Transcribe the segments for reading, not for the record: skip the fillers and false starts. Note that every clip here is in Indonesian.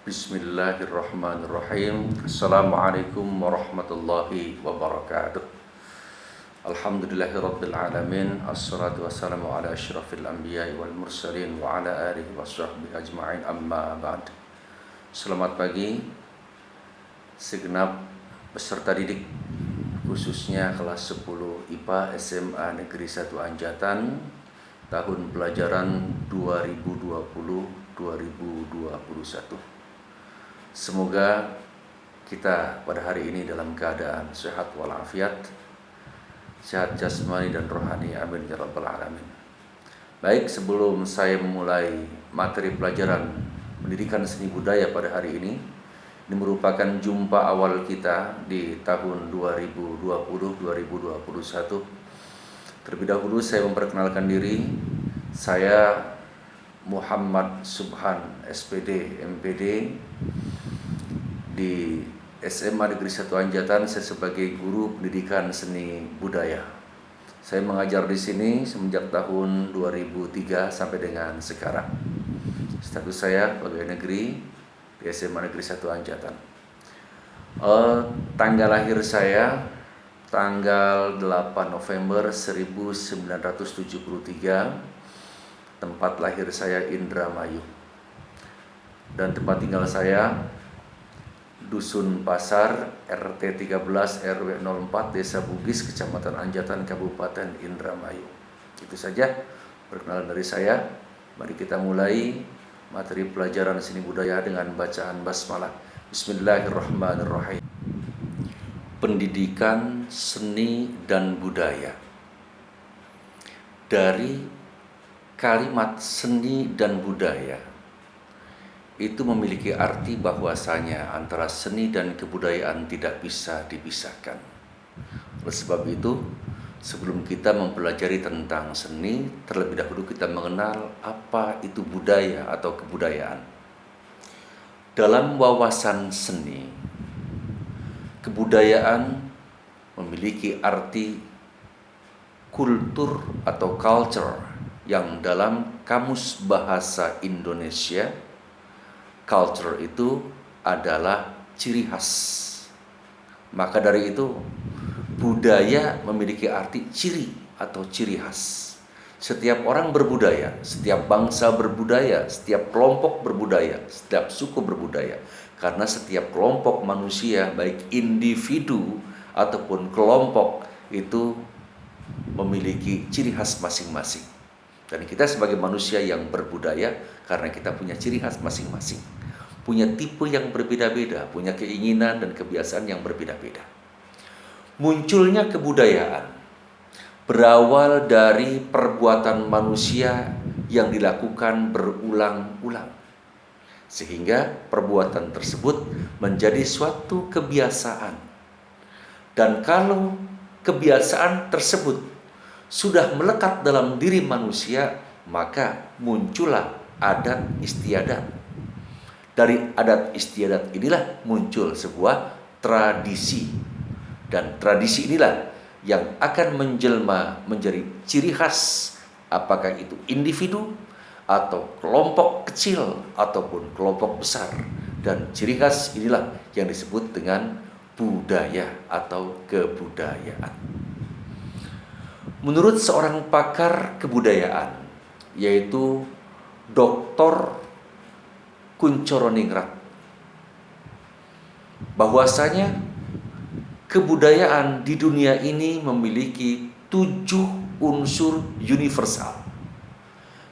Bismillahirrahmanirrahim. Assalamualaikum warahmatullahi wabarakatuh. Alhamdulillahirabbil alamin. Assalatu wassalamu ala asyrafil anbiya'i wal mursalin wa ala alihi washabbihi ajma'in, amma ba'd. Selamat pagi segenap peserta didik, khususnya kelas 10 IPA SMA Negeri 1 Anjatan tahun pelajaran 2020-2021. Semoga kita pada hari ini dalam keadaan sehat walafiat, sehat jasmani dan rohani, amin ya rabbal alamin. Baik, sebelum saya memulai materi pelajaran pendidikan seni budaya pada hari ini merupakan jumpa awal kita di tahun 2020-2021. Terlebih dahulu saya memperkenalkan diri. Saya Muhammad Subhan, SPD, MPD di SMA Negeri 1 Anjatan. Saya sebagai guru pendidikan seni budaya. Saya mengajar di sini semenjak tahun 2003 sampai dengan sekarang. Status saya pegawai negeri di SMA Negeri 1 Anjatan. Tanggal lahir saya tanggal 8 November 1973. Tempat lahir saya Indramayu. Dan tempat tinggal saya Dusun Pasar, RT 13 RW 04, Desa Bugis, Kecamatan Anjatan, Kabupaten Indramayu. Itu saja perkenalan dari saya. Mari kita mulai materi pelajaran seni budaya dengan bacaan basmalah. Bismillahirrahmanirrahim. Pendidikan seni dan budaya. Dari kalimat seni dan budaya itu memiliki arti bahwasanya antara seni dan kebudayaan tidak bisa dipisahkan. Oleh sebab itu, sebelum kita mempelajari tentang seni, terlebih dahulu kita mengenal apa itu budaya atau kebudayaan. Dalam wawasan seni, kebudayaan memiliki arti kultur atau culture, yang dalam Kamus Bahasa Indonesia, culture itu adalah ciri khas. Maka dari itu, budaya memiliki arti ciri atau ciri khas. Setiap orang berbudaya, setiap bangsa berbudaya, setiap kelompok berbudaya, setiap suku berbudaya. Karena setiap kelompok manusia, baik individu ataupun kelompok, itu memiliki ciri khas masing-masing. Dan kita sebagai manusia yang berbudaya, karena kita punya ciri khas masing-masing, punya tipe yang berbeda-beda, punya keinginan dan kebiasaan yang berbeda-beda. Munculnya kebudayaan berawal dari perbuatan manusia yang dilakukan berulang-ulang, sehingga perbuatan tersebut menjadi suatu kebiasaan. Dan kalau kebiasaan tersebut sudah melekat dalam diri manusia, maka muncullah adat istiadat. Dari adat istiadat inilah muncul sebuah tradisi. Dan tradisi inilah yang akan menjelma menjadi ciri khas, apakah itu individu atau kelompok kecil ataupun kelompok besar. Dan ciri khas inilah yang disebut dengan budaya atau kebudayaan. Menurut seorang pakar kebudayaan, yaitu Dr. Kunchoroningrat, bahwasanya kebudayaan di dunia ini memiliki 7 unsur universal.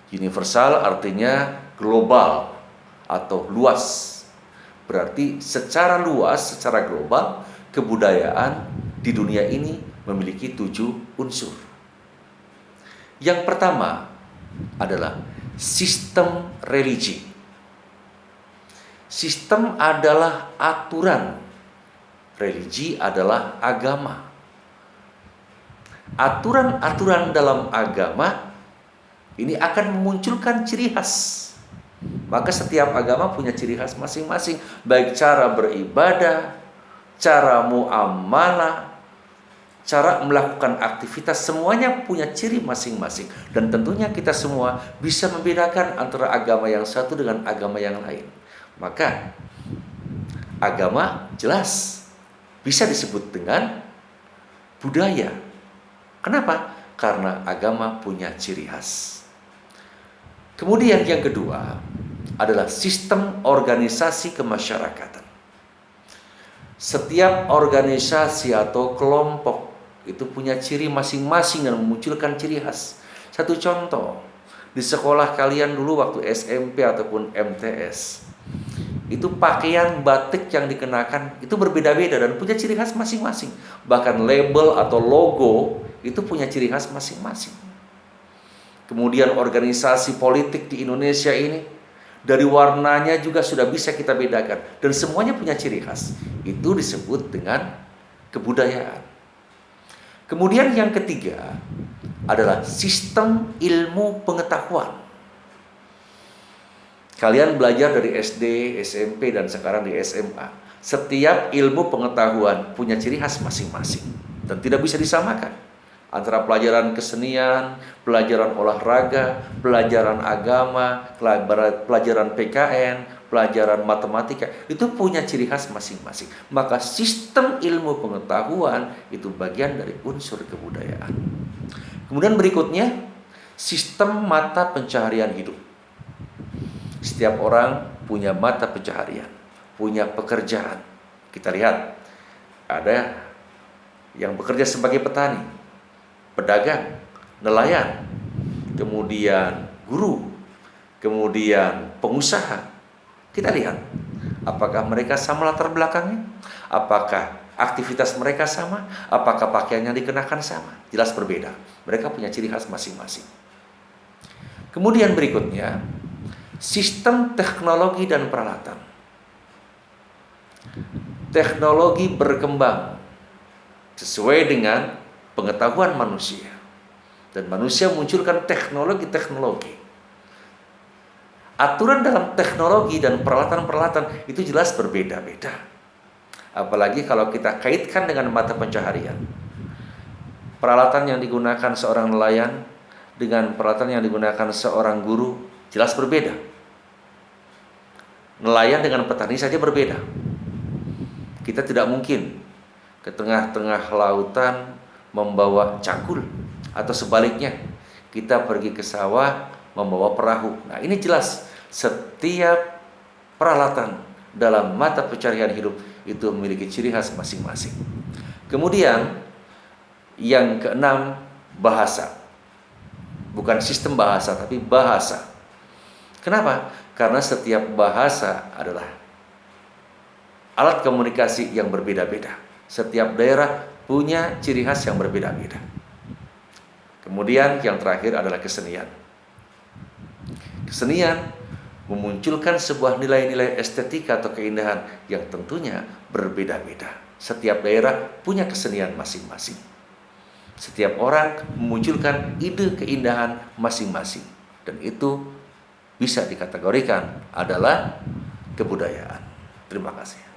Universal artinya global atau luas. Berarti secara luas, secara global, kebudayaan di dunia ini memiliki 7 unsur. Yang pertama adalah sistem religi. Sistem adalah aturan, religi adalah agama. Aturan-aturan dalam agama ini akan memunculkan ciri khas. Maka setiap agama punya ciri khas masing-masing, baik cara beribadah, cara muamalah, cara melakukan aktivitas, semuanya punya ciri masing-masing. Dan tentunya kita semua bisa membedakan antara agama yang satu dengan agama yang lain. Maka agama jelas bisa disebut dengan budaya. Kenapa? Karena agama punya ciri khas. Kemudian yang kedua adalah sistem organisasi kemasyarakatan. Setiap organisasi atau kelompok itu punya ciri masing-masing dan memunculkan ciri khas. Satu contoh, di sekolah kalian dulu waktu SMP ataupun MTS, itu pakaian batik yang dikenakan itu berbeda-beda dan punya ciri khas masing-masing. Bahkan label atau logo itu punya ciri khas masing-masing. Kemudian organisasi politik di Indonesia ini, dari warnanya juga sudah bisa kita bedakan. Dan semuanya punya ciri khas. Itu disebut dengan kebudayaan. Kemudian yang ketiga adalah sistem ilmu pengetahuan. Kalian belajar dari SD, SMP, dan sekarang di SMA. Setiap ilmu pengetahuan punya ciri khas masing-masing. Dan tidak bisa disamakan. Antara pelajaran kesenian, pelajaran olahraga, pelajaran agama, pelajaran PKN, pelajaran matematika, itu punya ciri khas masing-masing. Maka sistem ilmu pengetahuan itu bagian dari unsur kebudayaan. Kemudian berikutnya, sistem mata pencaharian hidup. Setiap orang punya mata pencaharian, punya pekerjaan. Kita lihat, ada yang bekerja sebagai petani, pedagang, nelayan, kemudian guru, kemudian pengusaha. Kita lihat, apakah mereka sama latar belakangnya? Apakah aktivitas mereka sama? Apakah pakaian yang dikenakan sama? Jelas berbeda. Mereka punya ciri khas masing-masing. Kemudian berikutnya, sistem teknologi dan peralatan. Teknologi berkembang sesuai dengan pengetahuan manusia. Dan manusia munculkan teknologi-teknologi. Aturan dalam teknologi dan peralatan-peralatan itu jelas berbeda-beda. Apalagi kalau kita kaitkan dengan mata pencaharian. Peralatan yang digunakan seorang nelayan dengan peralatan yang digunakan seorang guru jelas berbeda. Nelayan dengan petani saja berbeda. Kita tidak mungkin ke tengah-tengah lautan membawa cangkul, atau sebaliknya kita pergi ke sawah membawa perahu. Nah, ini jelas setiap peralatan dalam mata pencaharian hidup itu memiliki ciri khas masing-masing. Kemudian yang keenam, bahasa. Bukan sistem bahasa, tapi bahasa. Kenapa? Karena setiap bahasa adalah alat komunikasi yang berbeda-beda. Setiap daerah punya ciri khas yang berbeda-beda. Kemudian yang terakhir adalah kesenian. Kesenian memunculkan sebuah nilai-nilai estetika atau keindahan yang tentunya berbeda-beda. Setiap daerah punya kesenian masing-masing. Setiap orang memunculkan ide keindahan masing-masing. Dan itu bisa dikategorikan adalah kebudayaan. Terima kasih.